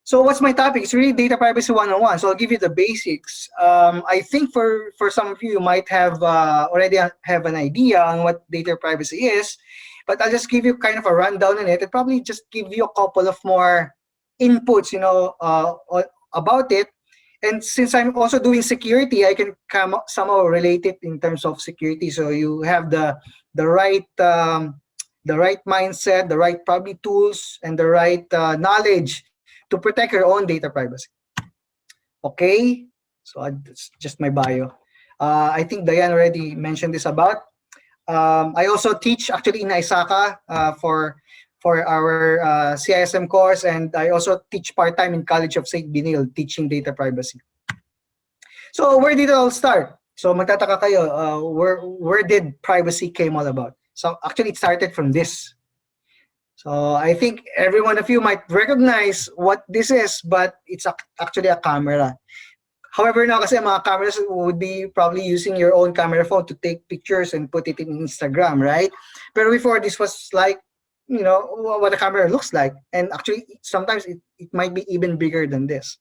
So what's my topic? It's really data privacy 101. So I'll give you the basics. I think for some of you might have already have an idea on what data privacy is, but I'll just give you kind of a rundown on it and probably just give you a couple of more inputs, about it. And since I'm also doing security, I can somehow relate it in terms of security. So you have the right mindset, the right probably tools, and the right knowledge to protect your own data privacy. Okay, so it's just my bio. I think Diane already mentioned this about. I also teach actually in Isaka for our CISM course, and I also teach part-time in College of St. Benil teaching data privacy. So where did it all start? So magtataka kayo, where did privacy came all about? So actually it started from this. So I think every one of you might recognize what this is, but it's actually a camera. However, now kasi mga cameras would be probably using your own camera phone to take pictures and put it in Instagram, right? But before, this was like, what a camera looks like. And actually, sometimes it might be even bigger than this.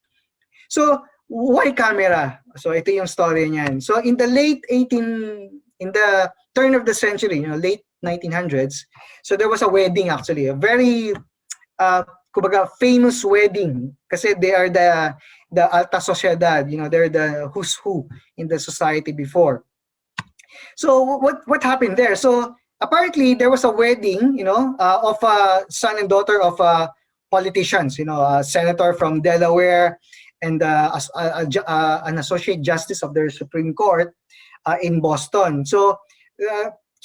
So why camera? So ito yung story niyan. So in the turn of the century, late 1900s, so there was a wedding actually, a very kumbaga famous wedding kasi they are the alta sociedad, they're the who's who in the society before. So what happened there? So apparently there was a wedding, of a son and daughter of politicians, a senator from Delaware and an associate justice of the Supreme Court in Boston. So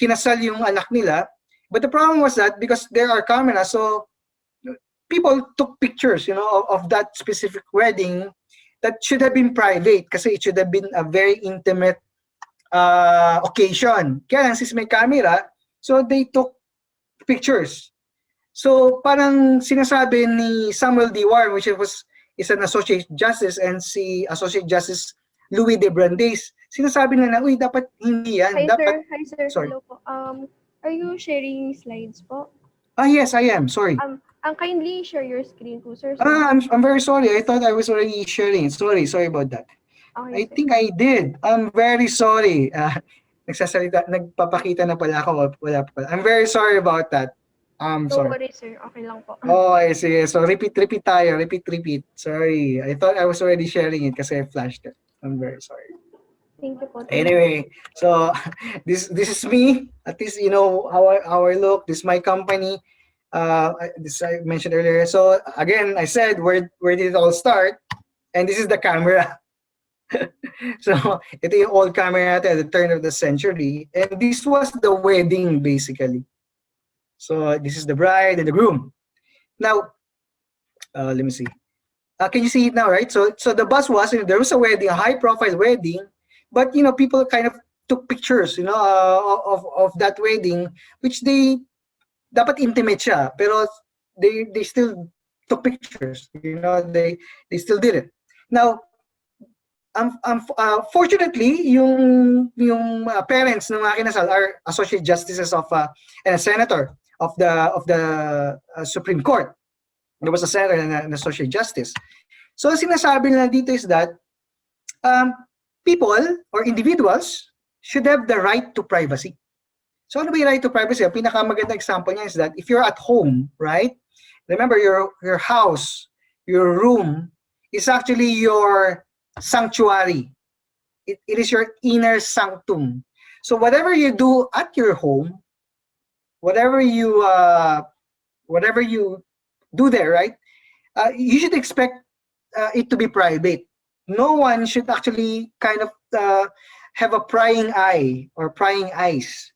kinasal yung anak nila, but the problem was that because there are cameras, so people took pictures, of that specific wedding that should have been private kasi it should have been a very intimate occasion. Kaya lang since may camera, so they took pictures. So parang sinasabi ni Samuel D. Warren, which is an associate justice, and si associate justice Louis de Brandeis, sinasabi na uy, dapat hindi yan. Hi, dapat, sir. Sorry. Hello po. Are you sharing slides po? Yes, I am. Sorry. Kindly share your screen po, sir. I'm very sorry. I thought I was already sharing. Sorry about that. Okay, I think I did. I'm very sorry. Nagpapakita na pala ako. Wala pa pala. I'm very sorry about that. Don't sorry. worry, sir. Okay lang po. Oh, I see. So repeat tayo. Repeat. Sorry. I thought I was already sharing it kasi I flashed it. I'm very sorry. Thank you po. Anyway, so this is me. At least how I look. This is my company. This I mentioned earlier. So again, I said where did it all start? And this is the camera. So ito yung old camera natin at the turn of the century. And this was the wedding basically. So this is the bride and the groom. Now, let me see. Can you see it now, right? So the buzz was, there was a wedding, a high-profile wedding, but people kind of took pictures, of that wedding, which they dapat intimate siya, pero they still took pictures, they still did it. Now, fortunately, yung parents ng mga kinasal are associate justices of and a senator of the Supreme Court. There was a senator and an associate justice. So sinasabi nila dito is that people or individuals should have the right to privacy. So ano ba yung right to privacy? Ang pinakamaganda example niya is that if you're at home, right? Remember your house, your room is actually your sanctuary. It is your inner sanctum. So whatever you do at your home, whatever you do there, right? You should expect it to be private. No one should actually kind of have a prying eye or prying eyes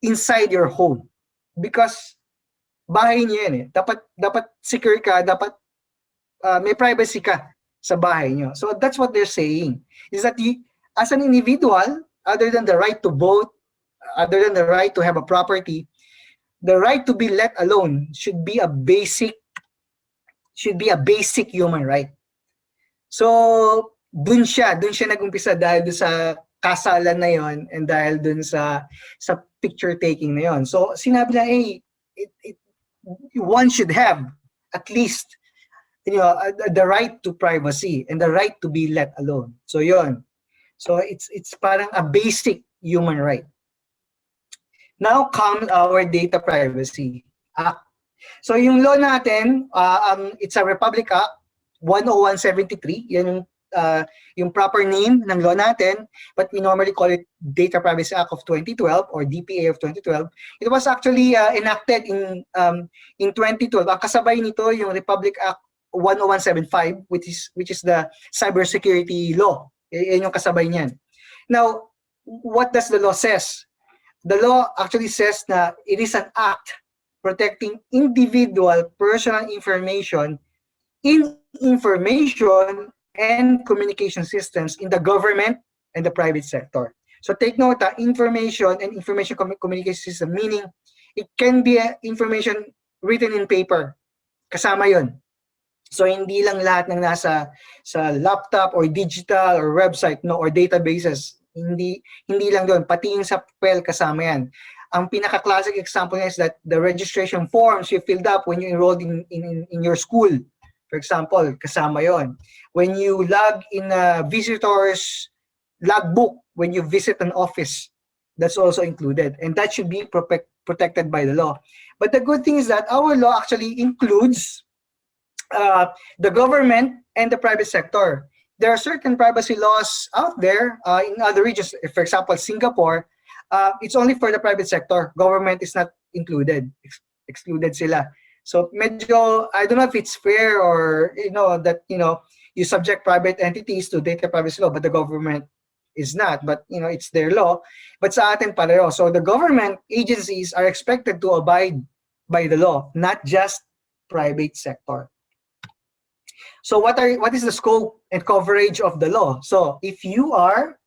inside your home because bahay niyo yan eh. Dapat secure ka, dapat may privacy ka sa bahay niyo. So that's what they're saying is that you, as an individual, other than the right to vote, other than the right to have a property, the right to be let alone should be a basic human right. So dun siya nag-umpisa dahil dun sa kasalan na yon and dahil dun sa picture taking na yon. So sinabi na one should have at least the right to privacy and the right to be let alone. So yun. So it's parang a basic human right. Now comes our Data Privacy Act. So yung law natin, it's a Republic Act 10173. Yan yung proper name ng law natin, but we normally call it Data Privacy Act of 2012 or DPA of 2012. It was actually enacted in 2012. Ang kasabay nito yung Republic Act 10175, which is the cybersecurity law. Yan yung kasabay niyan. Now, what does the law says? The law actually says na it is an act protecting individual personal information in information and communication systems in the government and the private sector. So take note, information and information communication system, meaning it can be information written in paper. Kasama yun. So hindi lang lahat ng nasa sa laptop or digital or website, no, or databases. Hindi lang doon, pati yung sa papel kasama yan. Ang pinaka-classic example is that the registration forms you filled up when you enrolled in your school, for example, kasama yon. When you log in a visitor's logbook, when you visit an office, that's also included. And that should be protected by the law. But the good thing is that our law actually includes the government and the private sector. There are certain privacy laws out there in other regions. For example, Singapore, it's only for the private sector. Government is not included. Excluded sila. So medyo, I don't know if it's fair or, that, you subject private entities to data privacy law, but the government is not. But, it's their law. But sa atin pareho. So the government agencies are expected to abide by the law, not just private sector. So what is the scope and coverage of the law? So if you are,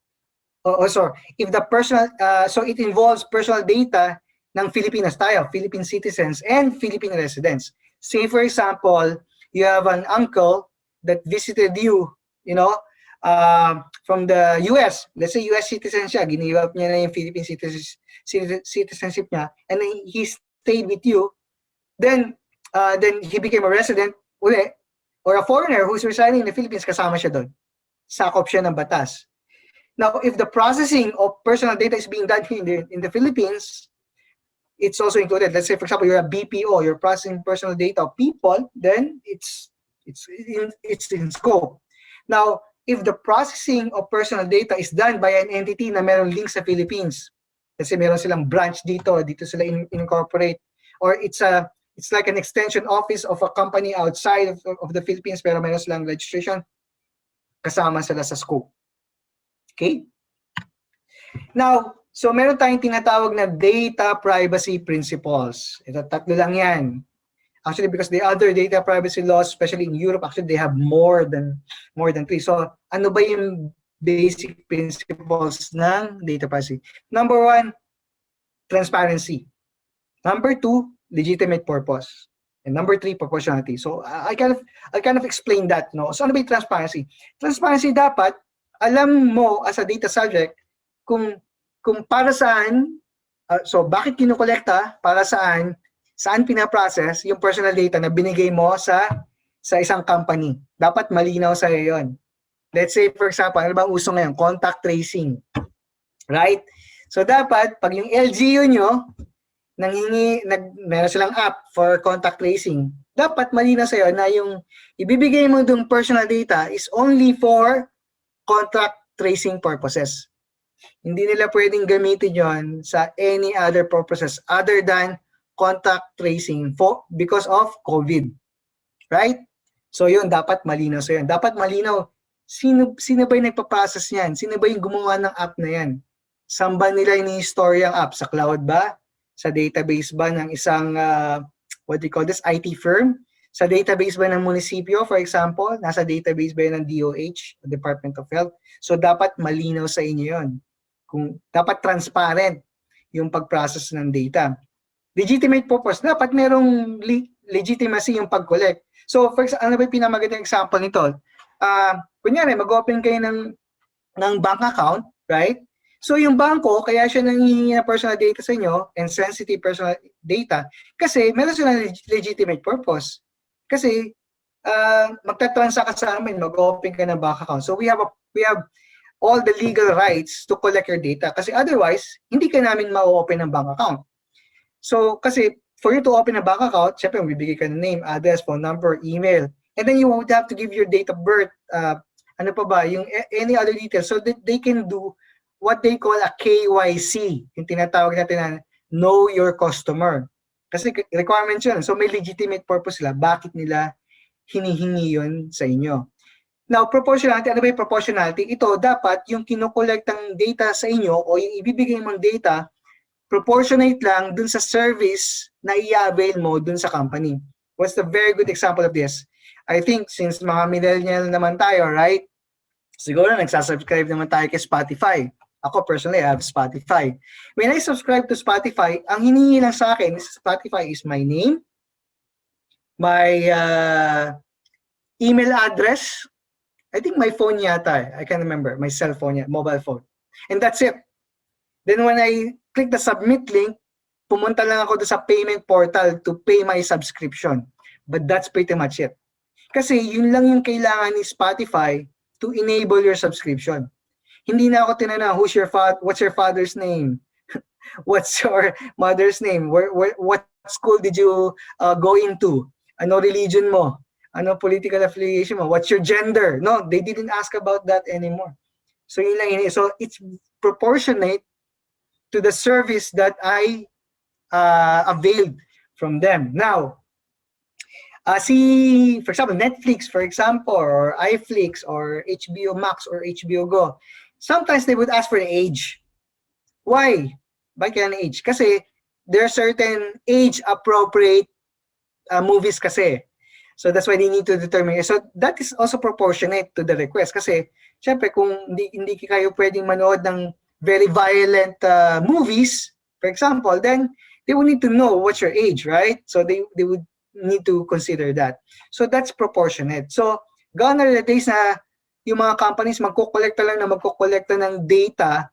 if the personal, so it involves personal data ng Filipinos tayo, Philippine citizens and Philippine residents. Say for example, you have an uncle that visited you, from the US. Let's say US citizen siya, giniwap niya na yung Philippine citizenship niya, and then he stayed with you. Then he became a resident uli, or a foreigner who's residing in the Philippines, kasama siya doon. Sakop siya ng batas. Now, if the processing of personal data is being done here in the Philippines, it's also included. Let's say, for example, you're a BPO, you're processing personal data of people, then it's in scope. Now, if the processing of personal data is done by an entity na meron link sa Philippines, let's say meron silang branch dito sila incorporate, or it's like an extension office of a company outside of the Philippines pero meron silang registration, kasama sila sa scope. Okay? Now, so meron tayong tinatawag na data privacy principles. Ito, tatlo lang yan. Actually, because the other data privacy laws, especially in Europe, actually they have more than 3. So, ano ba yung basic principles ng data privacy? Number 1, transparency. Number 2, legitimate purpose. And number 3, proportionality. So I kind of explain that, no? So ano ba yung transparency? Transparency, dapat alam mo as a data subject kung para saan, so bakit kinukolekta, para saan pinaprocess yung personal data na binigay mo sa isang company. Dapat malinaw sa iyo yun. Let's say for example, ano bang uso ngayon? Contact tracing. Right? So dapat pag yung LGU nyo meron silang app for contact tracing, dapat malinaw sa'yo na yung ibibigay mo dung personal data is only for contact tracing purposes. Hindi nila pwedeng gamitin yon sa any other purposes other than contact tracing because of COVID. Right? So yun, dapat malinaw sa'yo. Dapat malinaw, sino ba yung nagpa-process niyan? Sino ba yung gumawa ng app na yan? Saan ba nila ini-store yung app? Sa cloud ba? Sa database ba ng isang, what do you call this, IT firm? Sa database ba ng munisipyo, for example? Nasa database ba yun ng DOH, Department of Health? So, dapat malinaw sa inyo yun. Dapat transparent yung pag-process ng data. Legitimate purpose, dapat merong legitimacy yung pag-collect. So, for example, ano ba yung pinamagandang example nito? Kunyari, mag-open kayo ng bank account, right? So yung bangko, kaya siya nanghihingi ng personal data sa inyo and sensitive personal data kasi meron silang legitimate purpose. Kasi magta-transact ka sa amin, mag-open ka ng bank account. So we have all the legal rights to collect your data kasi otherwise, hindi ka namin ma-open ng bank account. So kasi for you to open a bank account, syempre bibigay ka ng name, address, phone number, email, and then you would have to give your date of birth, ano pa ba, yung any other details so that they can do what they call a KYC, yung tinatawag natin na know your customer. Kasi requirements yun. So may legitimate purpose sila. Bakit nila hinihingi yun sa inyo? Now, proportionality, ano ba yung proportionality? Ito, dapat yung kinukolektang data sa inyo o yung ibibigay mong data, proportionate lang dun sa service na i-avail mo dun sa company. What's the very good example of this? I think since mga millennial naman tayo, right? Siguro nagsasubscribe naman tayo kay Spotify. Ako personally, I have Spotify. When I subscribe to Spotify, ang hiningi lang sa akin sa Spotify is my name, my email address, I think my phone yata, I can't remember, my cell phone, mobile phone. And that's it. Then when I click the submit link, pumunta lang ako sa payment portal to pay my subscription. But that's pretty much it. Kasi yun lang yung kailangan ni Spotify to enable your subscription. Hindi na ako tinanong, what's your father's name? What's your mother's name? What school did you go into? Ano religion mo? Ano political affiliation mo? What's your gender? No, they didn't ask about that anymore. So yun lang yun. So it's proportionate to the service that I availed from them. Now, for example, Netflix, for example, or iFlix, or HBO Max, or HBO Go, sometimes they would ask for the age. Why? Bakit kaya age? Kasi there are certain age-appropriate movies kasi. So that's why they need to determine. So that is also proportionate to the request. Kasi, syempre, kung hindi kayo pwedeng manood ng very violent movies, for example, then they would need to know what's your age, right? So they would need to consider that. So that's proportionate. So gone are the days na yung mga companies magkukolekta ng data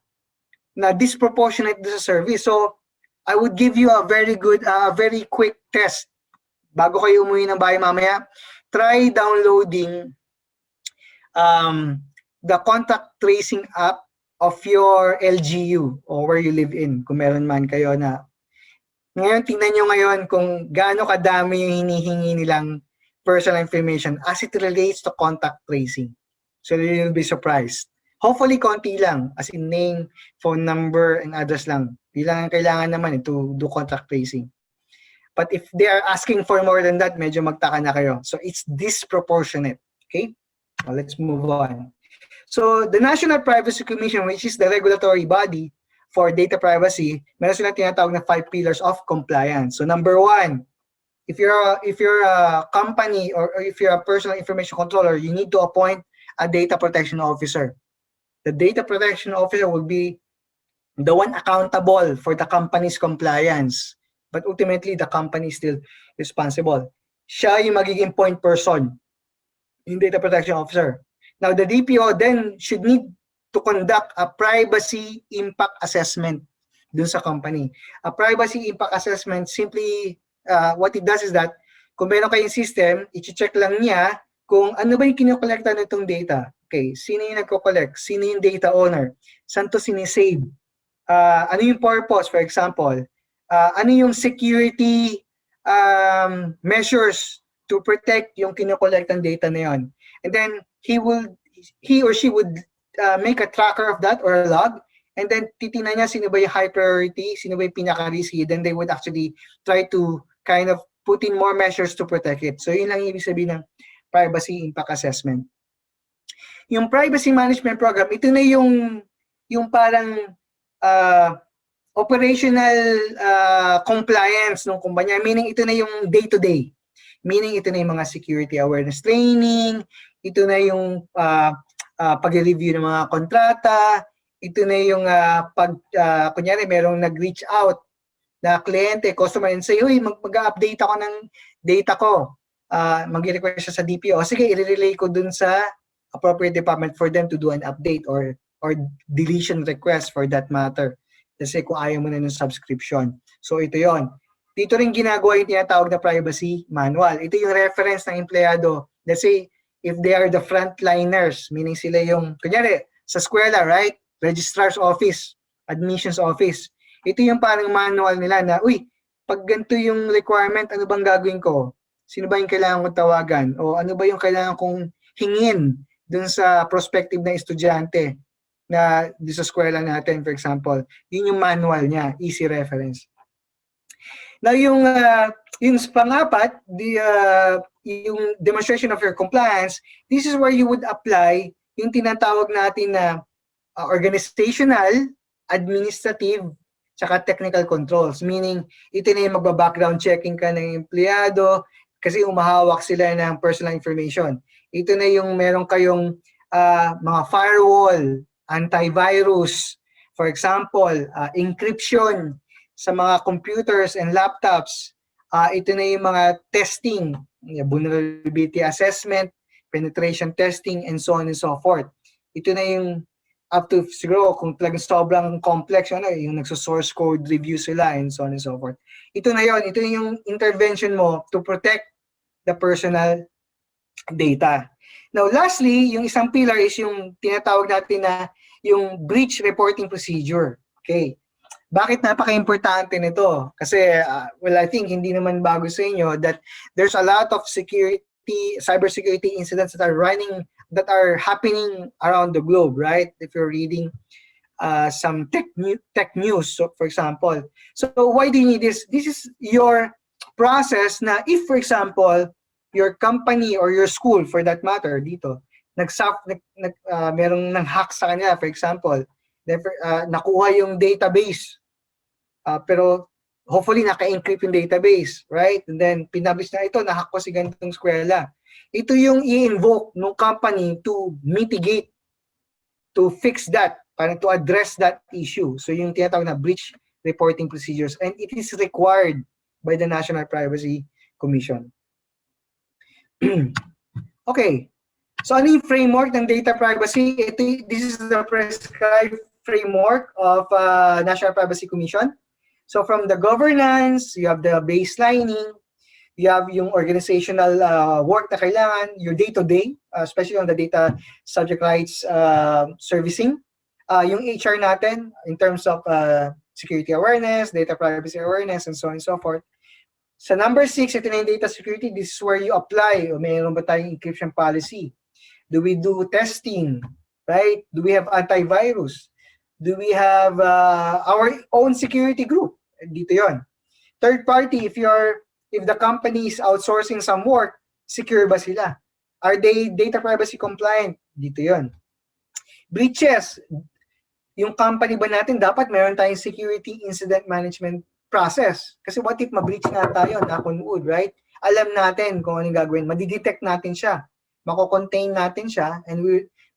na disproportionate sa service. So I would give you a very good, very quick test. Bago kayo umuwi ng bahay mamaya, try downloading the contact tracing app of your LGU or where you live in, kung meron man kayo na. Ngayon, tingnan nyo ngayon kung gaano kadami yung hinihingi nilang personal information as it relates to contact tracing. So you'll be surprised. Hopefully, konti lang, as in name, phone number, and address lang. Di lang ang kailangan naman to do contact tracing. But if they are asking for more than that, medyo magtaka na kayo. So it's disproportionate. Okay? Well, let's move on. So the National Privacy Commission, which is the regulatory body for data privacy, meron silang tinatawag na 5 pillars of compliance. So number 1, if you're a company or if you're a personal information controller, you need to appoint a data protection officer. The data protection officer will be the one accountable for the company's compliance. But ultimately, the company is still responsible. Siya yung magiging point person, yung data protection officer. Now, the DPO then should need to conduct a privacy impact assessment dun sa company. A privacy impact assessment, simply, what it does is that, kung meron kayong system, i-check lang niya kung ano ba yung kinokolekta nitong data. Okay, sino yung nagko-collect? Sino yung data owner? Saan to sinisave? Ano yung purpose, for example? Ano yung security measures to protect yung kinokolektang data na yun? And then, he or she would make a tracker of that or a log, and then titingnan niya sino ba yung high priority, sino ba yung pinaka-risky, then they would actually try to kind of put in more measures to protect it. So yun lang ibig sabihin ng privacy impact assessment. Yung privacy management program, ito na yung parang operational compliance ng kumpanya, meaning ito na yung day-to-day. Meaning ito na yung mga security awareness training, ito na yung pag-review ng mga kontrata, ito na yung kunyari merong nag-reach out na kliyente, customer, and say, uy, mag-update ako ng data ko. Mag-request siya sa DPO. O sige, i-relay ko dun sa appropriate department for them to do an update or deletion request for that matter. Kasi kung ayaw mo na ng subscription. So ito yon. Dito rin ginagawa yung tinatawag na privacy manual. Ito yung reference ng empleyado Let's say, if they are the frontliners, meaning sila yung, kunyari, sa eskwela, right? Registrar's office, admissions office. Ito yung parang manual nila na, uy, pag ganito yung requirement, ano bang gagawin ko? Sino ba yung kailangan kong tawagan? O ano ba yung kailangan kong hingin dun sa prospective na estudyante na dun sa eskwela natin, for example? Yun yung manual niya, easy reference. Now, yung pang-apat, yung demonstration of your compliance, this is where you would apply yung tinatawag natin na organizational, administrative, tsaka technical controls. Meaning, ito na yung magba-background checking ka ng empleyado kasi umahawak sila ng personal information. Ito na yung meron kayong mga firewall, antivirus, for example, encryption sa mga computers and laptops. Ito na yung mga testing, vulnerability assessment, penetration testing, and so on and so forth. Ito na yung up to siguro kung talagang sobrang complex yung nagso-source code review sila and so on and so forth. Ito na yon, ito yung intervention mo to protect the personal data. Now lastly, yung isang pillar is yung tinatawag natin na yung breach reporting procedure. Okay. Bakit napaka-importante nito? Kasi well, I think hindi naman bago sa inyo that there's a lot of cybersecurity incidents that are happening around the globe, right? If you're reading some tech news, so for example. So why do you need this? This is your process na if, for example, your company or your school, for that matter, dito, merong nang-hack sa kanila, for example, nakuha yung database, pero hopefully naka-encrypt yung database, right? And then pinabis na ito, nahack ko si ganitong eskwela. Ito yung i-invoke ng company to mitigate, to fix that, parang to address that issue. So yung tinatawag na breach reporting procedures, and it is required by the National Privacy Commission. Okay. So ano yung framework ng data privacy? This is the prescribed framework of National Privacy Commission. So from the governance, you have the baselining, you have yung organizational work na kailangan, your day-to-day, especially on the data subject rights servicing. Yung HR natin in terms of security awareness, data privacy awareness, and so on and so forth. Sa number 6, ito na yung data security. This is where you apply. O mayroon ba tayong encryption policy? Do we do testing? Right? Do we have antivirus? Do we have our own security group? Dito yon. Third party, if the company is outsourcing some work, secure ba sila? Are they data privacy compliant? Dito yon. Breaches. Yung company ba natin, dapat meron tayong security incident management process. Kasi what if ma-breach na tayo, knock on wood, right? Alam natin kung anong gagawin. Madidetect natin siya. Mako-contain natin siya, and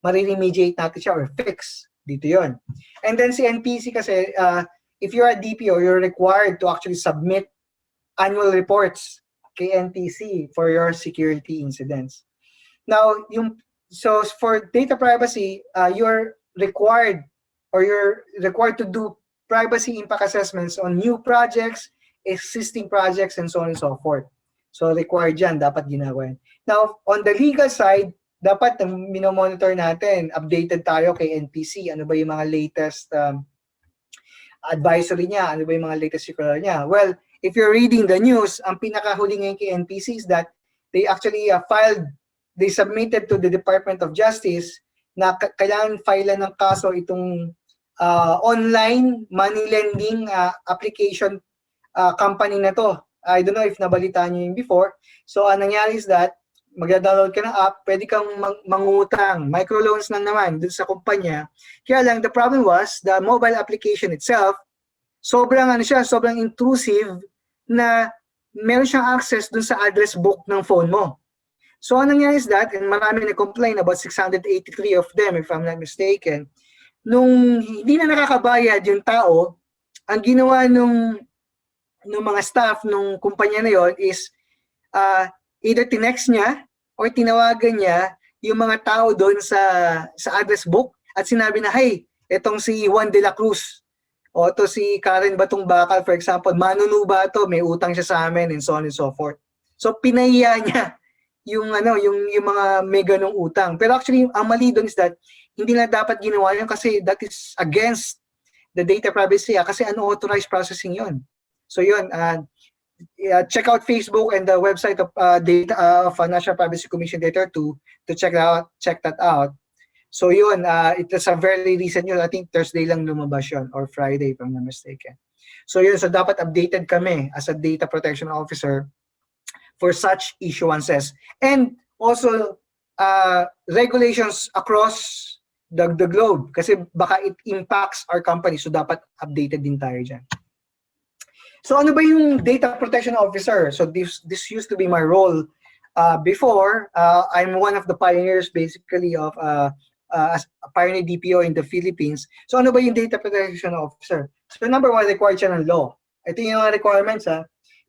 mariremediate natin siya or fix. Dito yon. And then si NPC kasi, if you're a DPO, you're required to actually submit annual reports kay NPC for your security incidents. Now, so for data privacy, you're required to do privacy impact assessments on new projects, existing projects, and so on and so forth. So required yan, dapat ginagawa yan. Now, on the legal side, dapat minomonitor natin, updated tayo kay NPC, ano ba yung mga latest advisory niya, ano ba yung mga latest circular niya. Well, if you're reading the news, ang pinakahuli ngayon kay NPC is that they actually they submitted to the Department of Justice na kailangan filean ng kaso itong online money lending application company na to. I don't know if nabalitaan nyo yung before. So, ang nangyari is that, magda-download ka ng app, pwede kang mangutang, microloans lang naman dun sa kumpanya. Kaya lang, the problem was, the mobile application itself, sobrang intrusive na meron siyang access dun sa address book ng phone mo. So, ang nangyari is that, and marami na-complain, about 683 of them, if I'm not mistaken, nung hindi na nakakabayad yung tao, ang ginawa nung mga staff nung kumpanya na yon is either tinext niya or tinawagan niya yung mga tao doon sa address book at sinabi na, hey, etong si Juan de la Cruz o to si Karen Batong Bakal, for example, manunuba to, may utang siya sa amin, and so on and so forth. So, pinahiya niya yung mga may ganong utang. Pero actually, ang mali doon is that hindi na dapat ginawa yun kasi that is against the data privacy kasi unauthorized processing yun. So yun, check out Facebook and the website of data of National Privacy Commission data to check that out. So yun, it is a very recent yun. I think Thursday lang lumabas yun or Friday if I'm not mistaken. So yun, so dapat updated kami as a data protection officer for such issuances. And also, regulations across the globe kasi baka it impacts our company. So dapat updated din tayo dyan. So ano ba yung data protection officer? So this used to be my role before. I'm one of the pioneers basically of as a pioneer DPO in the Philippines. So ano ba yung data protection officer? So number one, required siya ng law. Ito yung mga requirements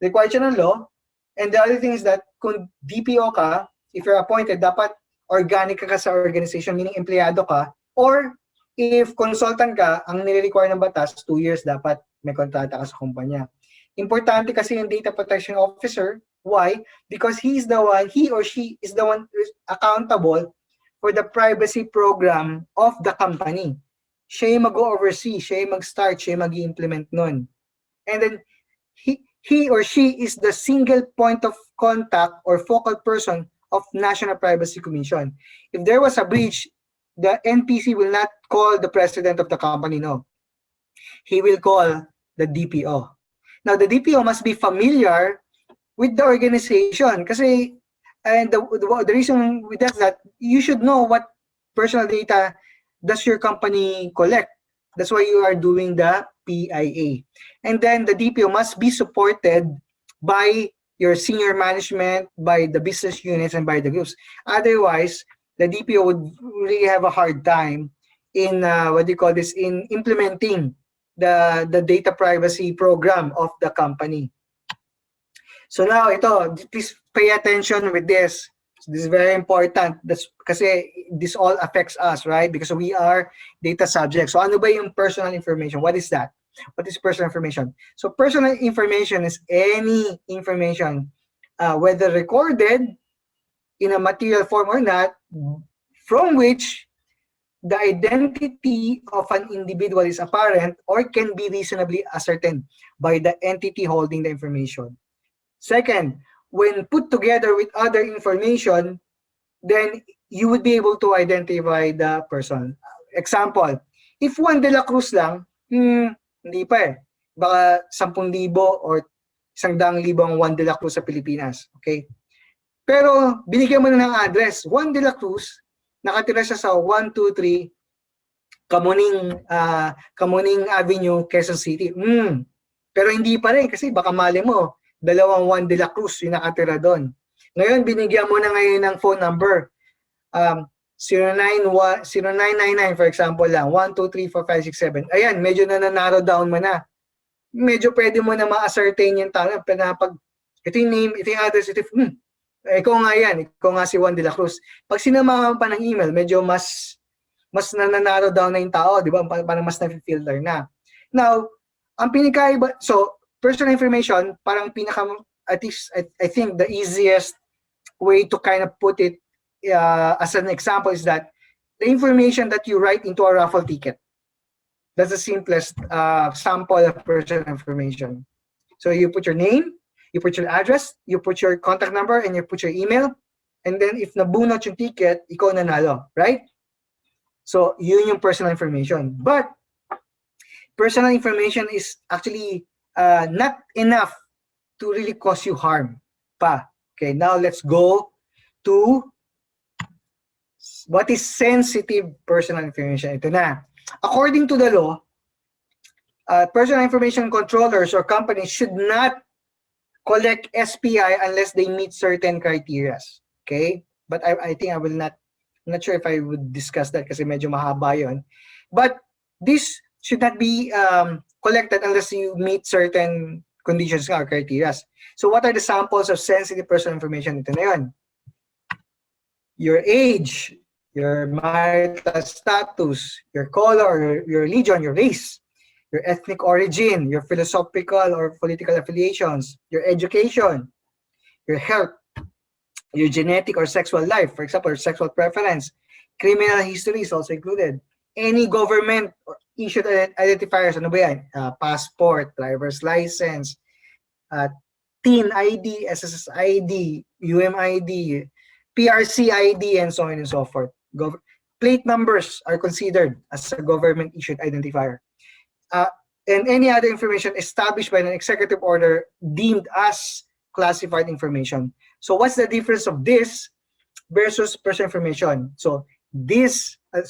required siya ng law. And the other thing is that kung DPO ka, if you're appointed, dapat organic ka sa organization, meaning empleyado ka, or if consultant ka, ang nire-require ng batas, 2 years dapat may kontrata ka sa kumpanya. Importante kasi yung data protection officer. Why? Because he or she is the one accountable for the privacy program of the company. Siya yung mag-oversee, siya yung mag-start, siya yung mag-implement nun. And then, he or she is the single point of contact or focal person of National Privacy Commission. If there was a breach, the NPC will not call the president of the company, no. He will call the DPO. Now, the DPO must be familiar with the organization kasi and the reason with that is that you should know what personal data does your company collect. That's why you are doing the PIA. And then the DPO must be supported by your senior management, by the business units, and by the groups. Otherwise, the DPO would really have a hard time in in implementing the data privacy program of the company. So now, please pay attention with this. This is very important. That's kasi this all affects us, right? Because we are data subjects. So ano ba yung personal information? What is that? What is personal information? So personal information is any information, whether recorded in a material form or not, from which the identity of an individual is apparent or can be reasonably ascertained by the entity holding the information. Second, when put together with other information, then you would be able to identify the person. Example, if Juan de la Cruz lang, hindi pa Baka 10,000 or 100,000 ang Juan de la Cruz sa Pilipinas. Okay? Pero binigyan mo na ng address. Juan de la Cruz, nakatira siya sa 123 Kamuning Avenue, Quezon City. Pero hindi pa rin kasi baka mali mo, 2 Juan de la Cruz yung nakatira doon. Ngayon, binigyan mo na ngayon ng phone number. 0999 for example lang, 1234567. Ayan, medyo na narrow down mo na. Medyo pwede mo na ma-ascertain yung tao. Ito yung name, ito yung address, ikaw nga yan, ikaw nga si Juan de la Cruz. Pag sinamahan pa ng email, medyo mas nanarrow down na yung tao, di ba? Parang mas na-filter na. Now, ang pinakaiba, so, personal information, parang at least, I think the easiest way to kind of put it as an example is that the information that you write into a raffle ticket. That's the simplest sample of personal information. So you put your name, you put your address, you put your contact number, and you put your email. And then if nabunot yung ticket, ikaw nanalo, right? So yun yung personal information. But personal information is actually not enough to really cause you harm pa. Okay, now let's go to what is sensitive personal information. Ito na. According to the law, personal information controllers or companies should not collect SPI unless they meet certain criteria. Okay? But I think I'm not sure if I would discuss that kasi medyo mahaba yun. But this should not be collected unless you meet certain conditions or criteria. So what are the samples of sensitive personal information? Ito na yun. Your age, your marital status, your color, your religion, your race, your ethnic origin, your philosophical or political affiliations, your education, your health, your genetic or sexual life, for example, or sexual preference. Criminal history is also included. Any government or issued identifiers, ano ba yan? Passport, driver's license, uh, TIN ID, SSS ID, UMID, PRC ID, and so on and so forth. Plate numbers are considered as a government-issued identifier. Uh, and any other information established by an executive order deemed as classified information. So what's the difference of this versus personal information? So these are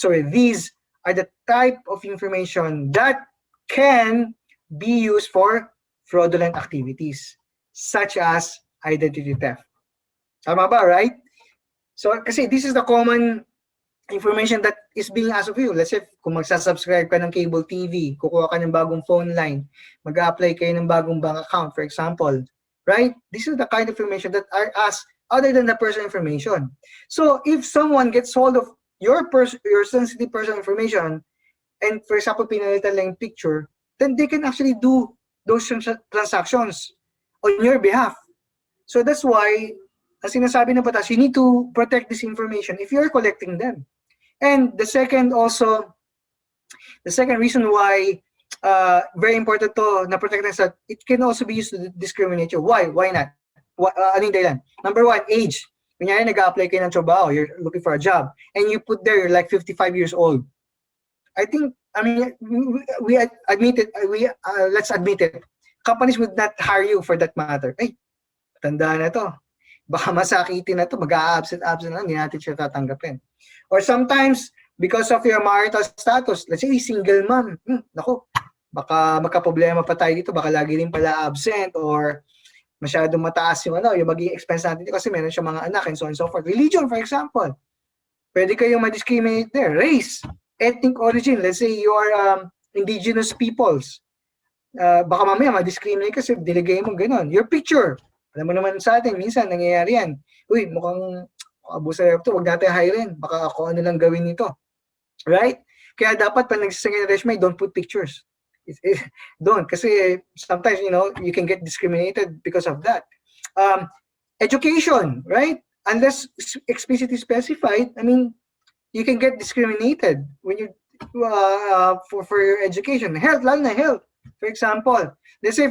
the type of information that can be used for fraudulent activities, such as identity theft. Tama ba, right? So kasi this is the common information that is being asked of you. Let's say, kung magsasubscribe ka ng cable TV, kukuha ka ng bagong phone line, mag-a-apply kayo ng bagong bank account, for example, right? This is the kind of information that are asked other than the personal information. So, if someone gets hold of your sensitive personal information, and for example, pinalitan lang yung picture, then they can actually do those transactions on your behalf. So, that's why, as sinasabi ng batas, you need to protect this information if you're collecting them. And the second reason why very important to na protect is that it can also be used to discriminate you. Why? Why not? Ano yung dahilan? Number one, age. Kunyari nag-a-apply kayo ng trabaho, you're looking for a job, and you put there you're like 55 years old. Let's admit it. Companies would not hire you for that matter. Ay, tanda na to. Baka masakitin na to, mag-a-absent na, hindi natin siya tatanggapin. Or sometimes, because of your marital status, let's say, single mom, naku, baka magka-problema pa tayo dito, baka lagi rin pala absent, or masyadong mataas yung magiging expense natin dito kasi meron siya mga anak, and so on and so forth. Religion, for example, pwede kayong ma-discriminate there. Race, ethnic origin, let's say you are indigenous peoples, baka mamaya ma-discriminate kasi diligay mo gano'n. Your picture, alam mo naman sa atin, minsan nangyayari yan. Uy, mukhang abuser to, wag natin hirin. Baka ako ano lang gawin nito. Right? Kaya dapat pag nagsisingin ng resume, don't put pictures. Don't. Kasi sometimes, you can get discriminated because of that. Education, right? Unless explicitly specified, you can get discriminated when you for your education. Health, lalo na health. For example, let's say,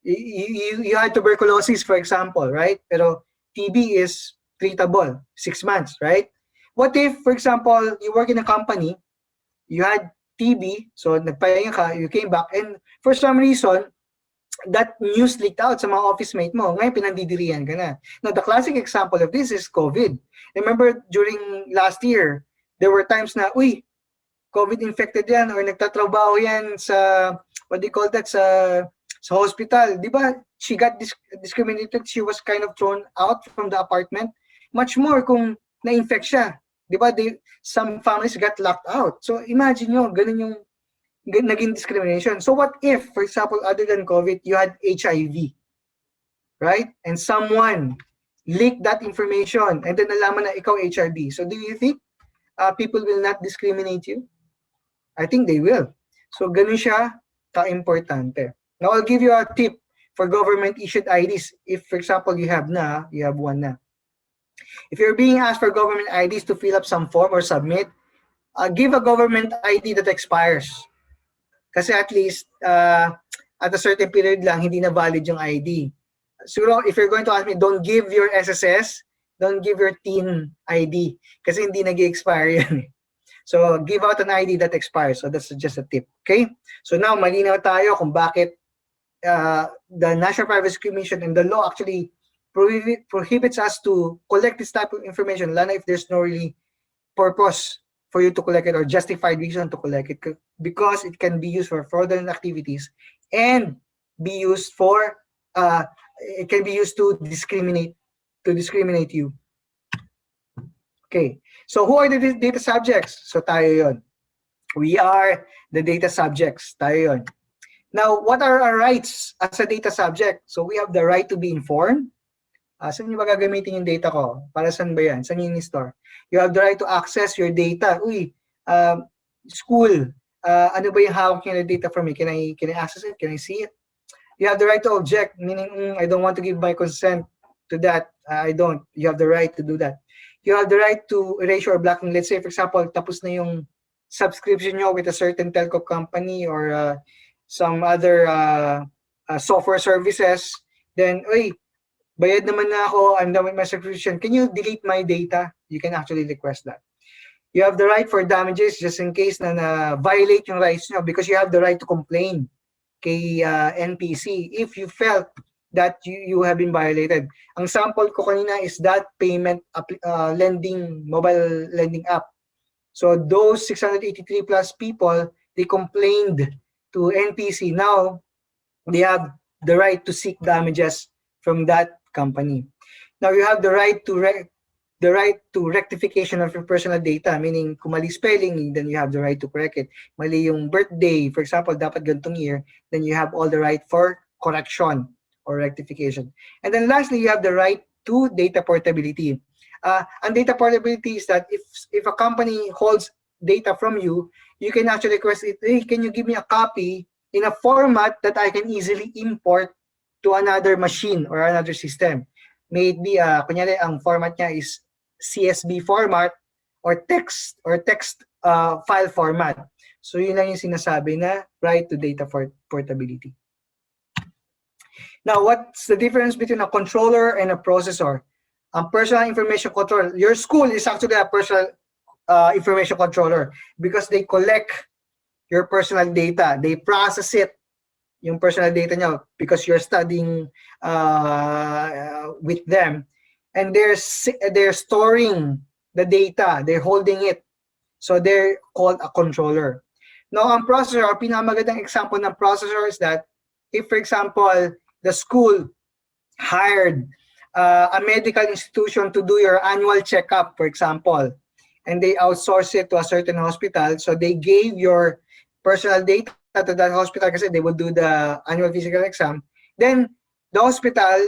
you had tuberculosis, for example, right? Pero TB is treatable, 6 months, right? What if, for example, you work in a company, you had TB, so nagpahinga ka, you came back, and for some reason, that news leaked out sa mga office mate mo, ngayon pinandidirihan ka na. Now, the classic example of this is COVID. Remember, during last year, there were times na, uy, COVID infected yan, or nagtatrabaho yan sa, what do you call that, sa hospital, di ba? She got discriminated. She was kind of thrown out from the apartment. Much more kung na-infect siya. Di ba? Some families got locked out. So imagine nyo, ganun yung naging discrimination. So what if, for example, other than COVID, you had HIV, right? And someone leaked that information and then nalaman na ikaw HIV. So do you think people will not discriminate you? I think they will. So ganun siya ka-importante. Now, I'll give you a tip for government-issued IDs. If, for example, you have one na. If you're being asked for government IDs to fill up some form or submit, give a government ID that expires. Kasi at least, at a certain period lang, hindi na valid yung ID. So, if you're going to ask me, don't give your SSS, don't give your TIN ID. Kasi hindi nag-expire yan. So, give out an ID that expires. So, that's just a tip. Okay? So, now, malinaw tayo kung bakit the National Privacy Commission and the law actually prohibits us to collect this type of information, lalo if there's no really purpose for you to collect it or justified reason to collect it, because it can be used for fraudulent activities and be used for it can be used to discriminate you. Okay, so who are the data subjects? So tayo yon. We are the data subjects. Tayo yon. Now, what are our rights as a data subject? So we have the right to be informed. Saan nyo ba gagamitin yung data ko? Para saan ba yan? Saan yung store? You have the right to access your data. Uy, school, ano ba yung hawak nyo na data for me? Can I access it? Can I see it? You have the right to object, meaning I don't want to give my consent to that. I don't. You have the right to do that. You have the right to erase or blocking. Let's say, for example, tapos na yung subscription nyo with a certain telco company or some other software services. Then, oy, bayad naman na ako, I'm done with my subscription. Can you delete my data? You can actually request that. You have the right for damages just in case na violate yung rights nyo because you have the right to complain kay NPC if you felt that you have been violated. Ang sample ko kanina is that payment mobile lending app. So those 683 plus people, they complained to NPC. Now, they have the right to seek damages from that company. Now, you have the right to rectification of your personal data, meaning kung mali spelling, then you have the right to correct it. Mali yung birthday, for example, dapat ganitong year, then you have all the right for correction or rectification. And then lastly, you have the right to data portability. And data portability is that if a company holds data from you, you can actually request it, hey, can you give me a copy in a format that I can easily import to another machine or another system. May it be, kunyari, ang format niya is CSV format or text file format. So yun lang yung sinasabi na right to data portability. Now, what's the difference between a controller and a processor? Personal information controller. Your school is actually a personal information controller because they collect your personal data. They process it, yung personal data nyo, because you're studying with them. And they're storing the data. They're holding it. So they're called a controller. Now, ang processor, ang pinakamagandang example ng processor is that if, for example, the school hired a medical institution to do your annual checkup, for example, and they outsource it to a certain hospital, so they gave your personal data to that hospital kasi they will do the annual physical exam, then the hospital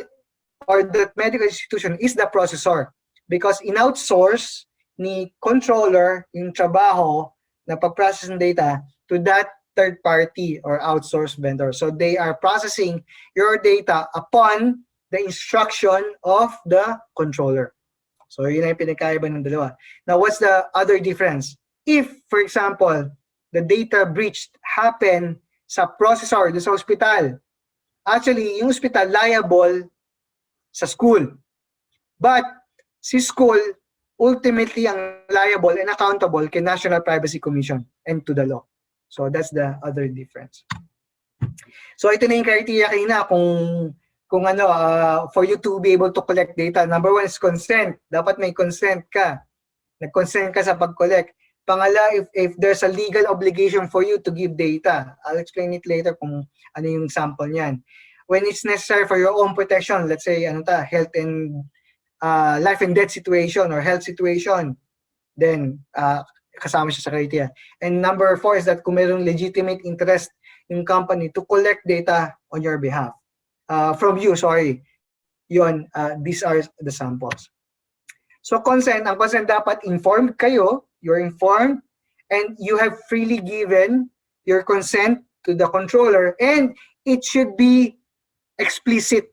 or that medical institution is the processor because in-outsource ni controller yung trabaho na pag-process ng data to that third party or outsourced vendor. So they are processing your data upon the instruction of the controller. So yun ang pinagkaiba ng dalawa. Now, what's the other difference? If, for example, the data breach happen sa processor, sa hospital, actually, yung hospital liable sa school. But si school, ultimately, ang liable and accountable kay National Privacy Commission and to the law. So that's the other difference. So ito na yung criteria kanina kung ano, for you to be able to collect data. Number one is consent. Dapat may consent ka. Nag-consent ka sa pag-collect. Pangala, if there's a legal obligation for you to give data. I'll explain it later kung ano yung sample niyan. When it's necessary for your own protection, let's say, health and life and death situation or health situation, then kasama siya sa criteria. And number four is that kung mayroong legitimate interest in company to collect data on your behalf. From you, sorry. Yun, these are the samples. So consent, ang consent dapat informed kayo, you're informed, and you have freely given your consent to the controller, and it should be explicit,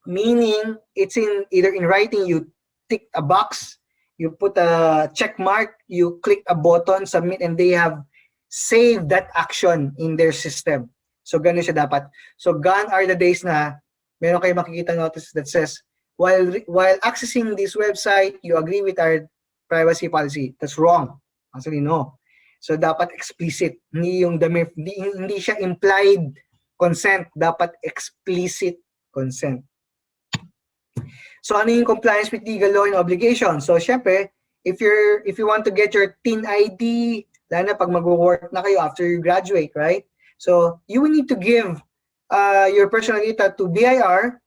meaning it's either in writing, you tick a box, you put a check mark, you click a button, submit, and they have saved that action in their system. So ganun siya dapat. So gone are the days na meron kayo makikita notice that says, while accessing this website, you agree with our privacy policy. That's wrong. Actually, no. So dapat explicit. Hindi siya implied consent. Dapat explicit consent. So ano yung compliance with legal law and obligation? So syempre, if you want to get your TIN ID, lalo na pag mag-work na kayo after you graduate, right? So you will need to give your personal data to BIR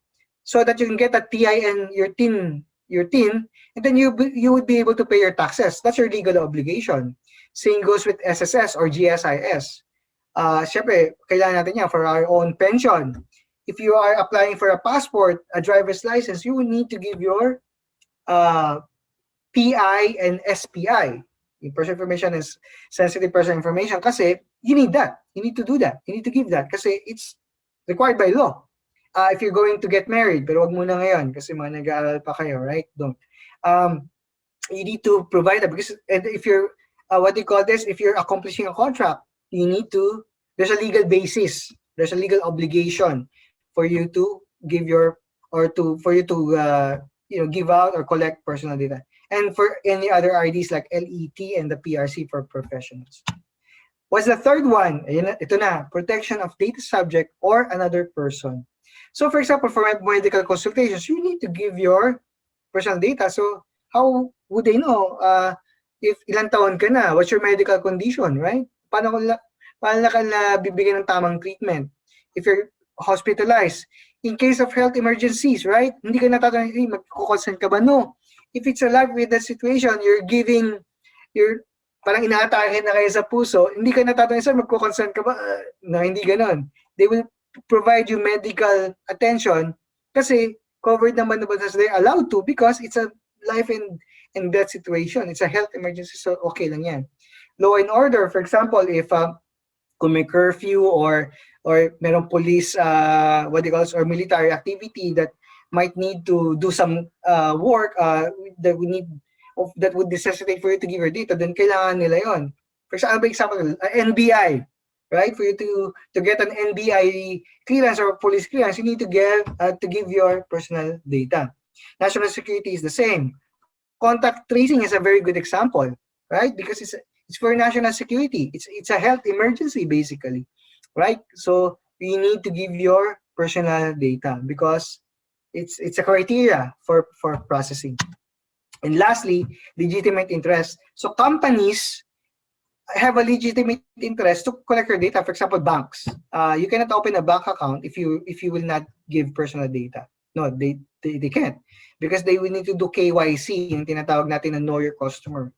so that you can get a TIN, your TIN, and then you would be able to pay your taxes. That's your legal obligation. Same goes with SSS or GSIS. Syempre, kailangan natin yan for our own pension. If you are applying for a passport, a driver's license, you will need to give your PI and SPI. Yung personal information is sensitive personal information kasi you need that. You need to do that. You need to give that kasi it's required by law. if you're going to get married, pero wag muna ngayon kasi mga nag-aaral pa kayo, right? Don't. You need to provide that because if you're what do you call this? If you're accomplishing a contract, you need to. There's a legal basis. There's a legal obligation for you to give your or to for you to give out or collect personal data, and for any other IDs like LET and the PRC for professionals. What's the third one? Ayun na, ito na, protection of data subject or another person. So for example, for medical consultations, you need to give your personal data. So how would they know if ilang taon ka na? What's your medical condition, right? Paano ka na bibigyan ng tamang treatment? If you're hospitalized, in case of health emergencies, right? Hindi ka natatanong, magkukonsent ka ba? No. If it's a life with that situation, parang inaatake na kayo sa puso, hindi ka natatanong, sir, magkukonsent ka ba? No, hindi ganon. They will provide you medical attention kasi covered naman na they're allowed to because it's a life and death situation. It's a health emergency, so okay lang yan. Law and order, for example, if kung may curfew or merong police, what do you call it, or military activity that might need to do some work that would necessitate for you to give your data, then kailangan nila yon. For example, NBI, right? For you to get an NBI clearance or police clearance, you need to give your personal data. National security is the same. Contact tracing is a very good example, right? Because it's for national security. It's a health emergency basically, right? So you need to give your personal data because it's a criteria for processing. And lastly, legitimate interest. So companies have a legitimate interest to collect your data. For example, banks. You cannot open a bank account if you will not give personal data. No, they can't because they will need to do KYC, yung tinatawag natin na know your customer.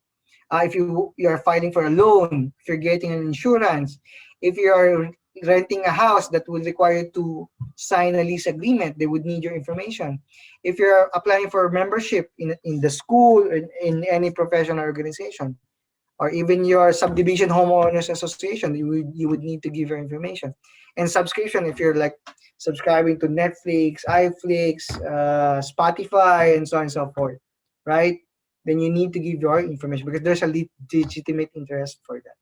If you are filing for a loan, if you're getting an insurance, if you are renting a house that will require you to sign a lease agreement, they would need your information. If you're applying for membership in the school or in any professional organization, or even your subdivision homeowners association, you would need to give your information. And subscription, if you're like subscribing to Netflix, iFlix, Spotify, and so on and so forth, right? Then you need to give your information because there's a legitimate interest for that.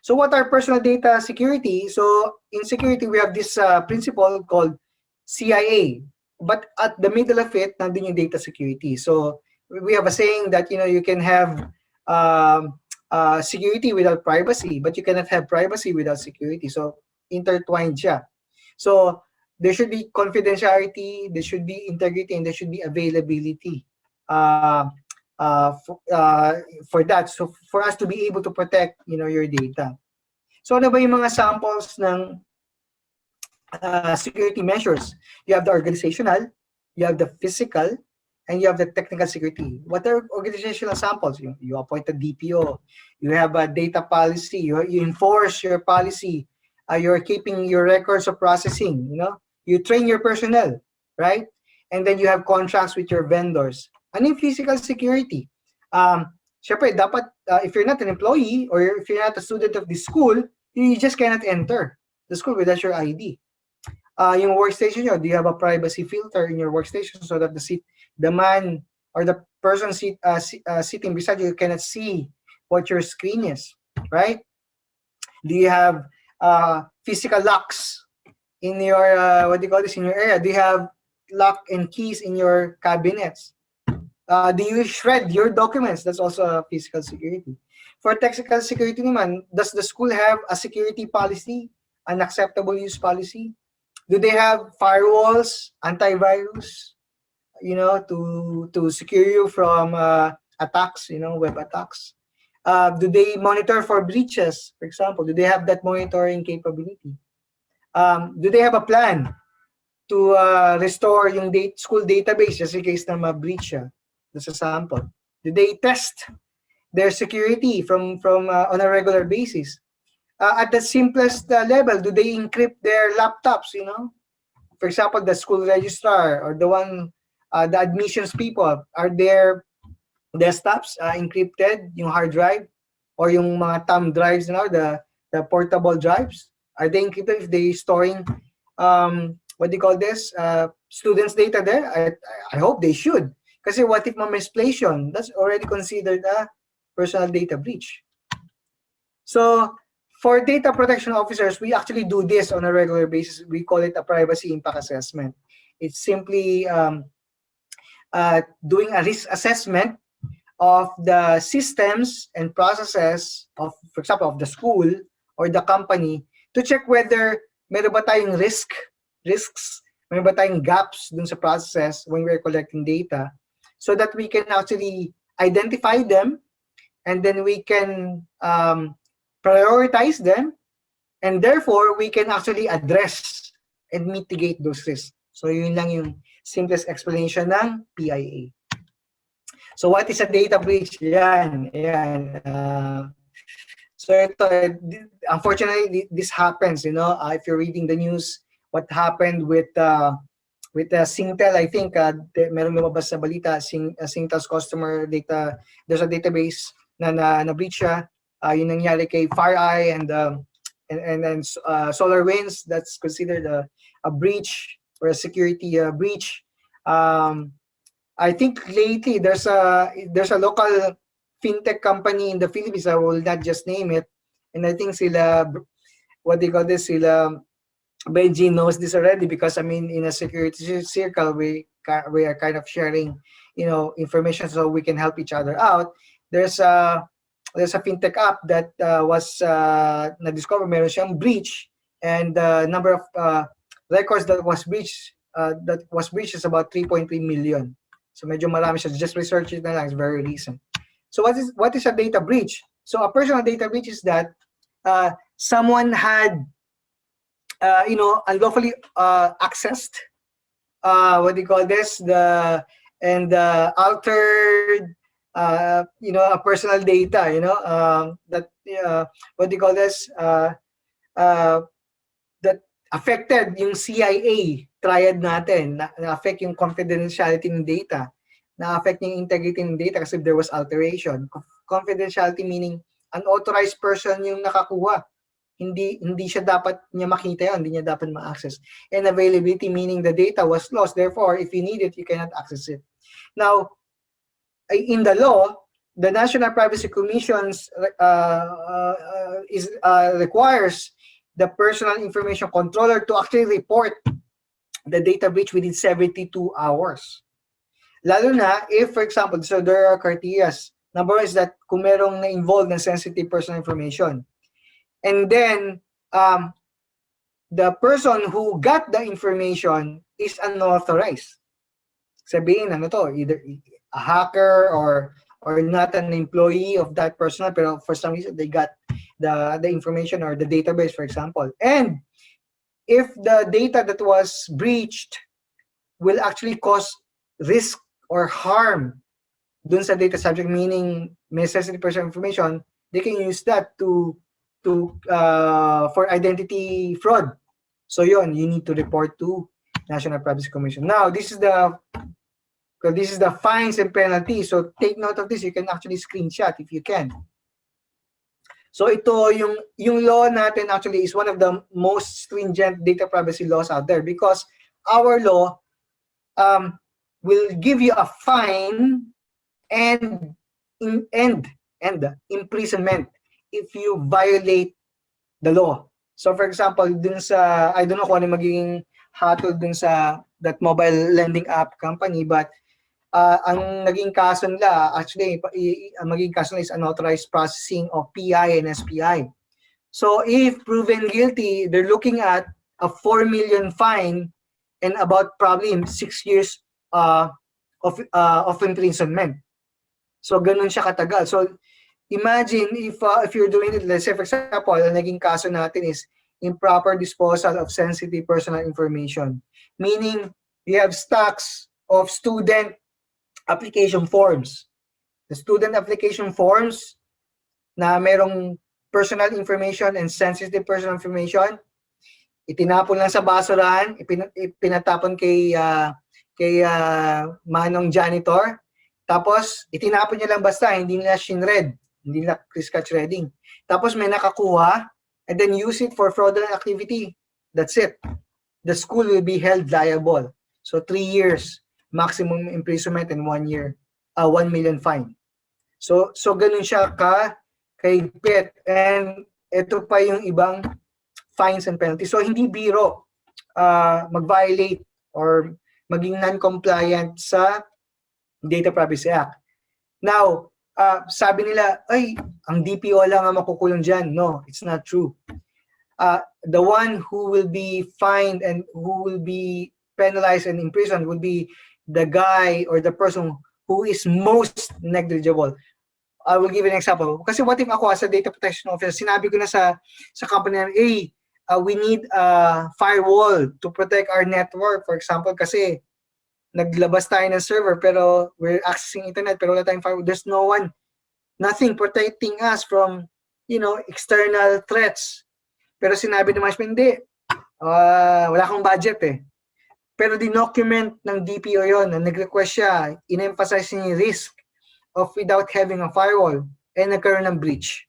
So what are personal data security? So in security, we have this principle called CIA, but at the middle of it, nandun yung data security. So we have a saying that, you can have security without privacy, but you cannot have privacy without security. So intertwined siya. So there should be confidentiality, there should be integrity, and there should be availability for that. So for us to be able to protect, your data. So ano ba yung mga samples ng security measures? You have the organizational, you have the physical, and you have the technical security. What are organizational samples? You appoint a DPO, you have a data policy, you enforce your policy, you're keeping your records of processing, you train your personnel, right? And then you have contracts with your vendors. Ano yung physical security? Syempre, dapat, if you're not an employee or if you're not a student of the school, you just cannot enter the school without your ID. Yung workstation nyo, do you have a privacy filter in your workstation so that the man or the person sitting beside you cannot see what your screen is, right? Do you have physical locks in your, in your area? Do you have lock and keys in your cabinets? Do you shred your documents? That's also a physical security. For technical security naman, does the school have a security policy, an acceptable use policy? Do they have firewalls, antivirus, to secure you from attacks, web attacks? Do they monitor for breaches, for example? Do they have that monitoring capability? Do they have a plan to restore yung school database just in case na ma-breach siya? That's a sample. Do they test their security from on a regular basis? At the simplest level, do they encrypt their laptops, For example, the school registrar or the admissions people, are their desktops encrypted, yung hard drive, or yung mga thumb drives, the portable drives? Are they encrypted if they storing what do you call this? Students' data there? I hope they should. Kasi what if ma-misplace yun? That's already considered a personal data breach. So, for data protection officers, we actually do this on a regular basis. We call it a privacy impact assessment. It's simply doing a risk assessment of the systems and processes of, for example, of the school or the company to check whether meron ba tayong risks, meron ba tayong gaps dun sa processes when we're collecting data, so that we can actually identify them, and then we can prioritize them, and therefore we can actually address and mitigate those risks. So yun lang yung simplest explanation ng PIA. So what is a data breach? Yan. So ito, unfortunately, this happens, if you're reading the news, what happened with Singtel, I think, meron lumabas sa balita, Singtel's customer data, there's a database na breach siya. Yun nangyari kay FireEye and then SolarWinds. That's considered a breach or a security breach. I think lately there's a local fintech company in the Philippines. I will not just name it, and I think sila, what they call this, sila Benji knows this already, because I mean, in a security circle, we are kind of sharing, information so we can help each other out. There's a fintech app that was na-discover meron siyang breach, and the number of records that was breached is about 3.3 million. So medyo marami siya. Just research it na lang. It's very recent. So what is a data breach? So a personal data breach is that someone had unlawfully accessed what do you call this, altered a personal data, that what do you call this, that affected yung CIA triad natin, na-affect yung confidentiality ng data, na-affect yung integrity ng data kasi there was alteration. Confidentiality meaning unauthorized person yung nakakuha. Hindi siya dapat niya makita yun, hindi niya dapat ma-access. And availability meaning the data was lost. Therefore, if you need it, you cannot access it. Now, in the law, the National Privacy Commission requires the personal information controller to actually report the data breach within 72 hours. Lalo na if, for example, so there are criteria. Number one is that kung merong na-involved na sensitive personal information. And then, the person who got the information is unauthorized. Sabihin, either a hacker or not an employee of that person, pero for some reason they got the information or the database, for example. And if the data that was breached will actually cause risk or harm dun sa data subject, meaning may sensitive personal information, they can use that for identity fraud. So you need to report to National Privacy Commission. Now, this is the fines and penalties. So take note of this. You can actually screenshot if you can. So ito yung law natin actually is one of the most stringent data privacy laws out there, because our law will give you a fine and imprisonment if you violate the law. So for example, dun sa, I don't know kung ano magiging hatol dun sa that mobile lending app company, but ang naging kaso nila, actually, ang magiging kaso nila is unauthorized processing of PI and SPI. So if proven guilty, they're looking at a 4 million fine and about probably 6 years of imprisonment. So ganun siya katagal. So imagine if you're doing it, let's say for example, ang naging kaso natin is improper disposal of sensitive personal information. Meaning, you have stacks of student application forms. The student application forms na merong personal information and sensitive personal information, itinapon lang sa basurahan, ipinatapon kay manong janitor, tapos itinapon niya lang basta, hindi nila shinred, hindi nila scratch reading. Tapos may nakakuha and then use it for fraudulent activity. That's it. the school will be held liable. So 3 years maximum imprisonment and 1 year, 1 million fine. So ganun siya kahigpit. And ito pa yung ibang fines and penalties. So hindi biro mag-violate or maging non-compliant sa Data Privacy Act. Now, sabi nila, ay, ang DPO lang ang makukulong dyan. No, it's not true. The one who will be fined and who will be penalized and imprisoned will be the guy or the person who is most negligible. I will give you an example. Kasi what if ako as a data protection officer, sinabi ko na sa company na, hey, we need a firewall to protect our network, for example, kasi naglabas tayo ng server pero we're accessing internet pero wala tayong firewall. There's no one, nothing protecting us from, external threats. Pero sinabi ng management, hindi, wala kang budget eh. Pero dinocument ng DPO yon na nag-request siya, in-emphasize niya yung risk of without having a firewall and nagkaroon ng breach.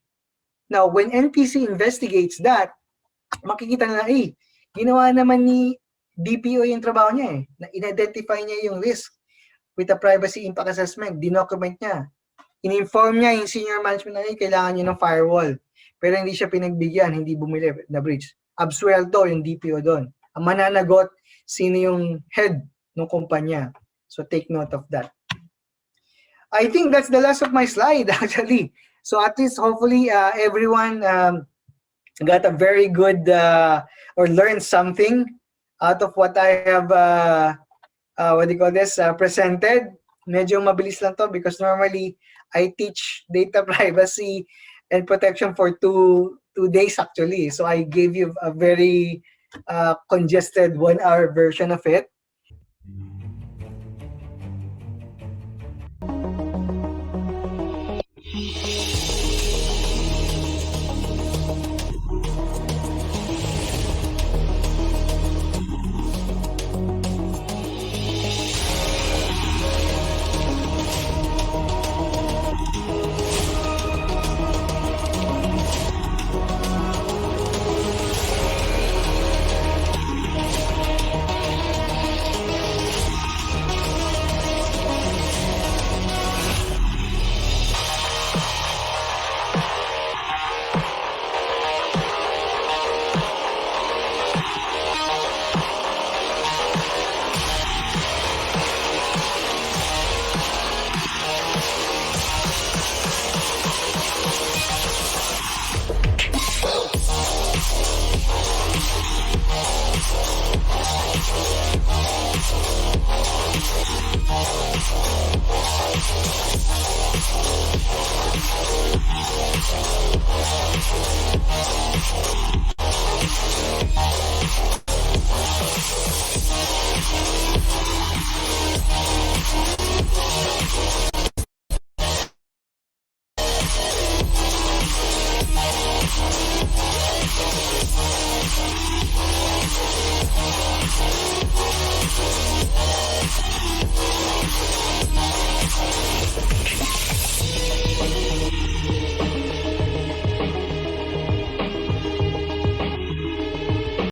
Now, when NPC investigates that, makikita na, ginawa naman ni DPO yung trabaho niya eh. Na in-identify niya yung risk with a privacy impact assessment, dinocument niya. In-inform niya yung senior management na kailangan niya ng firewall. Pero hindi siya pinagbigyan, hindi bumili na breach. Absuelto yung DPO doon. Ang mananagot, sino yung head ng kumpanya. So take note of that. I think that's the last of my slide actually. So at least hopefully everyone got a very good or learned something out of what I have presented. Medyo mabilis lang to because normally I teach data privacy and protection for two days actually. So I gave you a very congested 1-hour version of it.